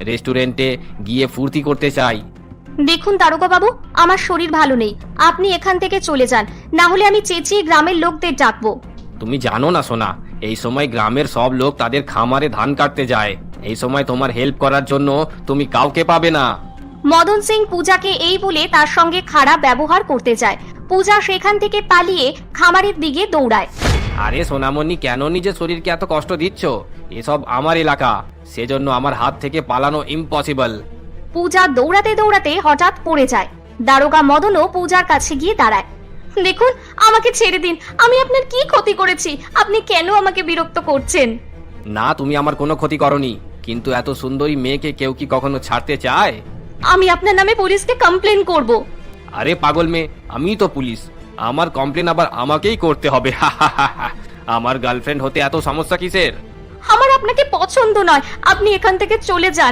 রেস্টুরেন্টে গিয়ে ফুর্তি করতে চাই। দেখুন দারোগা বাবু, আমার শরীর ভালো নেই, আপনি এখান থেকে চলে যান, না হলে আমি চেঁচিয়ে গ্রামের লোকদের ডাকবো। তুমি জানো না সোনা, এই সময় গ্রামের সব লোক তাদের খামারে ধান কাটতে যায়। এই সময় তোমার হেল্প করার জন্য তুমি কাউকে পাবে না। মদন সিং পূজাকে এই বলে তার সঙ্গে খারাপ ব্যবহার করতে যায়। পূজা সেখান থেকে পালিয়ে খামারের দিকে দৌড়ায়। আরে সোনামণি, কেন নিজের শরীরকে এত কষ্ট দিচ্ছ? এসব আমার এলাকা, সেজন্য আমার হাত থেকে পালানো ইম্পসিবল। পূজা দৌড়াতে দৌড়াতে হঠাৎ পড়ে যায়। দারোগা মদনও পূজার কাছে গিয়ে দাঁড়ায়। দেখুন, আমাকে ছেড়ে দিন, আমি আপনার কি ক্ষতি করেছি? আপনি কেন আমাকে বিরক্ত করছেন? না, তুমি আমার কোনো ক্ষতি করনি, কিন্তু এত সুন্দরী মেয়েকে কেউ কি কখনো ছাড়তে চায়? আমি আপনার নামে পুলিশকে কমপ্লেন করব। আরে পাগল মেয়ে, আমিই তো পুলিশ, আমার কমপ্লেন আবার আমাকেই করতে হবে? আমার গার্লফ্রেন্ড হতে এত সমস্যা কিসের? আমার আপনাকে পছন্দ নয়, আপনি এখান থেকে চলে যান।